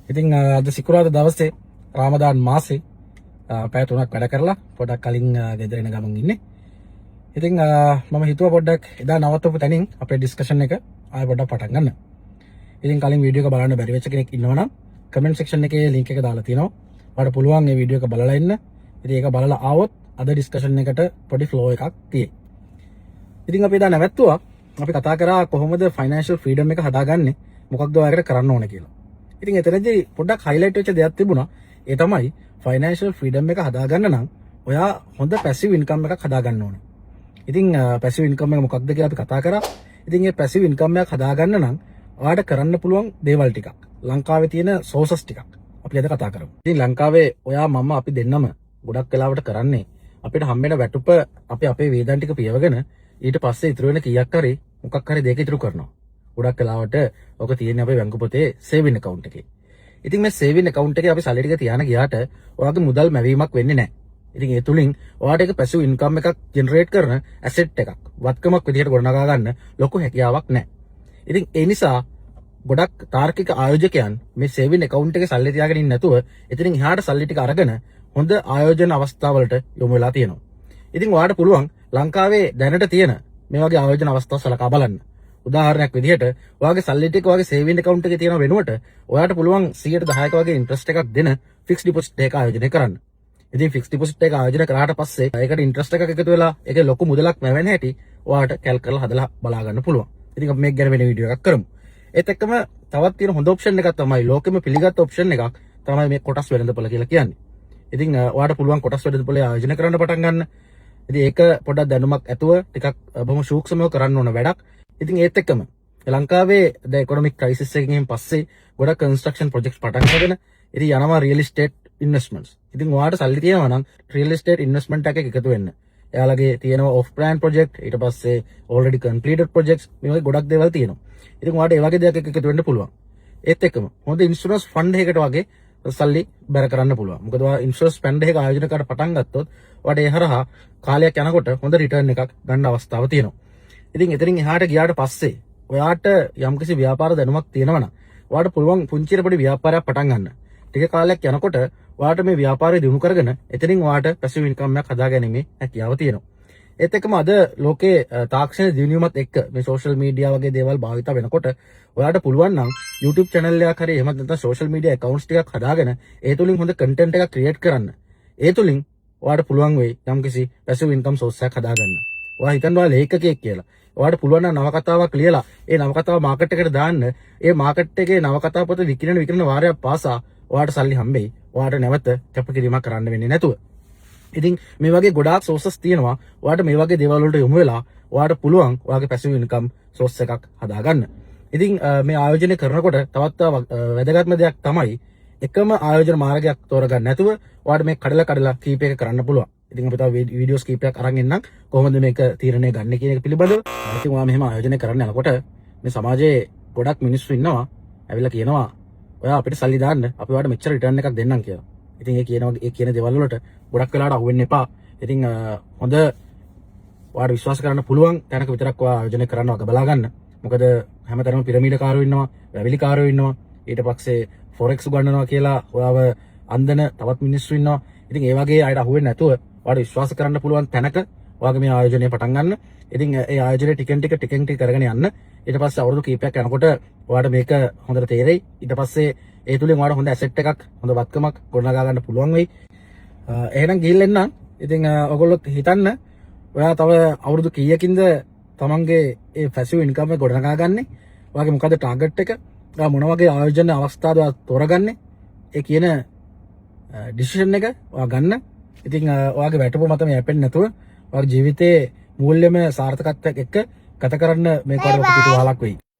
ඉතින් අද සිකුරාදා දවසේ රාමදාන් මාසේ පැය 3ක් වැඩ කරලා පොඩක් කලින් ගෙදර එන ගමන් ඉන්නේ. ඉතින් මම හිතුවා පොඩ්ඩක් එදා නවත්තපු තැනින් අපේ ඩිස්කෂන් එක ආයෙ පොඩ්ඩක් පටන් ගන්න. ඉතින් කලින් වීඩියෝ එක බලන්න බැරි වෙච්ච කෙනෙක් ඉන්නවා නම් කමෙන්ට් සෙක්ෂන් එකේ link එක දාලා තියෙනවා. ඔයාලට පුළුවන් මේ වීඩියෝ එක බලලා ඉන්න. ඉතින් ඒක බලලා ආවොත් අද ඩිස්කෂන් එකට පොඩි ෆ්ලෝ එකක් තියෙයි. ඉතින් අපි එදා නැවැත්තුවා අපි කතා කරා කොහොමද ෆයිනෑන්ෂල් ෆ්‍රීඩම් එක හදාගන්නේ, මොකක්ද ඔයාලට කරන්න ඕන කියලා. ඉතින් එතනදී පොඩ්ඩක් highlight වෙච්ච දෙයක් තිබුණා. ඒ තමයි ෆයිනෑන්ෂල් ෆ්‍රීඩම් එක හදාගන්න නම් ඔයා හොඳ පැසිව් ඉන්කම් එකක් හදාගන්න ඕනේ. ඉතින් පැසිව් ඉන්කම් එක මොකක්ද කියලා අපි කතා කරා. ඉතින් මේ පැසිව් ඉන්කම් එකක් හදාගන්න නම් ඔයාලට කරන්න පුළුවන් දේවල් ටිකක්, ලංකාවේ තියෙන සෝසස් ටිකක් අපි අද කතා කරමු. ඉතින් ලංකාවේ ඔයා මම අපි දෙන්නම ගොඩක් වෙලාවට කරන්නේ අපිට හම්බෙන වැටුප අපි අපේ වේදන් ටික පියවගෙන ඊට පස්සේ ඉතුරු වෙන කීයක් හරි මොකක් හරි දෙයක ඉතුරු කරනවා. ගොඩක් වෙලාවට ඔක තියෙන්නේ අපේ බැංකු පොතේ සේවින් account එකේ. ඉතින් මේ සේවින් account එකේ අපි සල්ලි ටික තියාන ගියාට ඔයාගේ මුදල් මැවීමක් වෙන්නේ නැහැ. ඉතින් ඒ තුලින් ඔයාට ඒක පැසිව් ඉන්කම් එකක් ජෙනරේට් කරන ඇසෙට් එකක් වත්කමක් විදිහට ගොඩනගා ගන්න ලොකු හැකියාවක් නැහැ. ඉතින් ඒ නිසා ගොඩක් තාර්කික ආයෝජකයන් මේ සේවින් account එකේ සල්ලි තියාගෙන ඉන්නේ නැතුව එතනින් එහාට සල්ලි ටික අරගෙන හොඳ ආයෝජන අවස්ථාවලට යොමු වෙලා තියෙනවා. ඉතින් ඔයාට පුළුවන් ලංකාවේ දැනට තියෙන මේ වගේ ආයෝජන අවස්ථා සලකා බලන්න. උදාහරණයක් විදිහට ඔයාගේ සල්ලි ටික ඔයාගේ සේවින් account එකේ තියෙන වෙනුවට ඔයාට පුළුවන් 110ක වගේ ඉන්ට්‍රස්ට් එකක් දෙන ෆික්ස් ඩිපොසිට් එකක් ආයෝජනය කරන්න. ඉතින් ෆික්ස් ඩිපොසිට් එක ආයෝජනය කරාට පස්සේ ඒකට ඉන්ට්‍රස්ට් එකක් එකතු වෙලා ඒකේ ලොකු මුදලක් නැවෙන හැටි ඔයාට කැල්ක් කරලා හදලා බලා ගන්න පුළුවන්. ඉතින් අපි මේක ගැන වෙන වීඩියෝ එකක් කරමු. ඒත් එක්කම තවත් තියෙන හොඳ ඔප්ෂන් එකක් තමයි ලෝකෙම පිළිගත් ඔප්ෂන් එකක් තමයි මේ කොටස් වෙළඳපොළ කියලා කියන්නේ. ඉතින් ඔයාට පුළුවන් කොටස් වෙළඳපොළේ ආයෝජනය කරන්න පටන් ගන්න. ඉතින් ඒක පොඩ්ඩක් දැනුමක් ඇතුව ටිකක් බොහොම සූක්ෂමව කරන්න ඕන වැඩක්. ඉතින් ඒත් එක්කම ලංකාවේ ද ඉකොනොමික් ක්‍රයිසිස් එකකින් පස්සේ ගොඩක් කන්ස්ට්‍රක්ෂන් ප්‍රොජෙක්ට්ස් පටන් ගන්න. ඉතින් යනවා රියල් එස්ටේට් ඉන්වෙස්ට්මන්ට්ස්. ඉතින් ඔයාට සල්ලි තියෙනවා නම් රියල් එස්ටේට් ඉන්වෙස්ට්මන්ට් එකක එකතු වෙන්න. එයාලගේ තියෙනවා ඔෆ් ප්ලෑන් ප්‍රොජෙක්ට්, ඊට පස්සේ ඔල්රෙඩි කම්ප්ලීටඩ් ප්‍රොජෙක්ට්ස්, මේ වගේ ගොඩක් දේවල් තියෙනවා. ඉතින් ඔයාට ඒ වගේ දෙයක් එකතු වෙන්න පුළුවන්. ඒත් එක්කම හොඳ ඉන්ෂුරන්ස් ෆන්ඩ් එකකට වගේ සල්ලි බැර කරන්න පුළුවන්. මොකද ඔයා ඉන්ෂුරන්ස් ෆන්ඩ් එකක ආයෝජනය කරලා පටන් ගත්තොත් ඔයාට ඒ හරහා කාලයක් යනකොට හොඳ රිටර්න් එකක් ගන්න අවස්ථාව තියෙනවා. ඉතින් එතනින් එහාට ගියාට පස්සේ ඔයාට යම්කිසි ව්‍යාපාර දැනුමක් තියෙනවා නම් ඔයාට පුළුවන් පුංචියට පොඩි ව්‍යාපාරයක් පටන් ගන්න. ටික කාලයක් යනකොට ඔයාට මේ ව්‍යාපාරය දියුණු කරගෙන එතනින් ඔයාට පැසිව් ඉන්කම් එකක් හදාගැනීමේ හැකියාව තියෙනවා. ඒත් එක්කම අද ලෝකේ තාක්ෂණ දියුණුවමත් එක්ක මේ සෝෂල් මීඩියා වගේ දේවල් භාවිත වෙනකොට ඔයාට පුළුවන් නම් YouTube channel එකක් හරි එහෙම නැත්නම් සෝෂල් මීඩියා accounts ටිකක් හදාගෙන ඒ තුලින් හොඳ content එකක් create කරන්න. ඒ තුලින් ඔයාට පුළුවන් වෙයි යම්කිසි පැසිව් ඉන්කම් සෝස් එකක් හදාගන්න. ඔයා හිතන්න ඔයා ලේඛකයෙක් කියලා. ඔයාට පුළුවන් නම් නවකතාවක් ලියලා ඒ නවකතාව මාකට් එකට දාන්න. ඒ මාකට් එකේ නවකතාව පොත විකිරණ වාරයක් පාසා ඔයාට සල්ලි හම්බෙයි. ඔයාට නැවත කැපකිරීමක් කරන්න වෙන්නේ නැතුව. ඉතින් මේ වගේ ගොඩාක් සෝසස් තියෙනවා. ඔයාට මේ වගේ දේවල් වලට යොමු වෙලා ඔයාට පුළුවන් ඔයාගේ පැසිව් ඉන්කම් සෝස් එකක් හදාගන්න. ඉතින් මේ ආයෝජනය කරනකොට තවත් වැදගත්ම දෙයක් තමයි එකම ආයෝජන මාර්ගයක් තෝරගන්න නැතුව ඔයාට මේ කඩලා කීපයක කරන්න පුළුවන්. ඉතින් අපි තව වීඩියෝස් කීපයක් අරන් එන්නම් කොහොමද මේක තීරණය ගන්න කියන එක පිළිබඳව. ඉතින් ඔයා මෙහෙම ආයෝජනය කරන්න යනකොට මේ සමාජයේ ගොඩක් මිනිස්සු ඉන්නවා ඇවිල්ලා කියනවා ඔයා අපිට සල්ලි දාන්න අපි ඔයාලට මෙච්චර රිටර්න් එකක් දෙන්නම් කියලා. ඉතින් ඒ කියන දේවල් වලට ගොඩක් වෙලාවට අහු වෙන්න එපා. ඉතින් හොඳ ඔයාලට විශ්වාස කරන්න පුළුවන් තැනක විතරක් ඔයා ආයෝජනය කරන්න වග බලා ගන්න. මොකද හැමතැනම පිරමීඩ කාරයෝ ඉන්නවා, වැවිලි කාරයෝ ඉන්නවා, ඊට පස්සේ ෆොරෙක්ස් උගන්වනවා කියලා ඔයාව අන්දන තවත් මිනිස්සු ඉන්නවා. ඉතින් ඒ වගේ අයට අහු වෙන්නේ නැතුව ඔයාලට විශ්වාස කරන්න පුළුවන් තැනක ඔයාගේ මේ ආයෝජනය පටන් ගන්න. ඉතින් ඒ ආයෝජනය ටිකෙන් ටික කරගෙන යන්න. ඊට පස්සේ අවුරුදු කීපයක් යනකොට ඔයාලට මේක හොඳට තේරෙයි. ඊට පස්සේ ඒ තුලින් ඔයාලට හොඳ ඇසෙට් එකක්, හොඳ වත්කමක් ගොඩනගා ගන්න පුළුවන් වෙයි. එහෙනම් ගිහින් එන්න. ඉතින් ඔයගොල්ලෝ හිතන්න ඔයා තව අවුරුදු කීයකින්ද තමන්ගේ ඒ පැසිව් ඉන්කම් එක ගොඩනගා ගන්නෙ? ඔයාගේ මොකද ටාගට් එක? ඔයා මොන වගේ ආයෝජන අවස්ථාද තෝරගන්නේ? ඒ කියන ඩිසිෂන් එක ඔයා ගන්න. ඉතින් ඔයාගේ වැටුප මත මේ යැපෙන්නේ නැතුව ඔයාගේ ජීවිතයේ මූල්‍යමය සාර්ථකත්වයක් එක්ක ගත කරන්න මේක වඩා පිටු වහලක් වෙයි.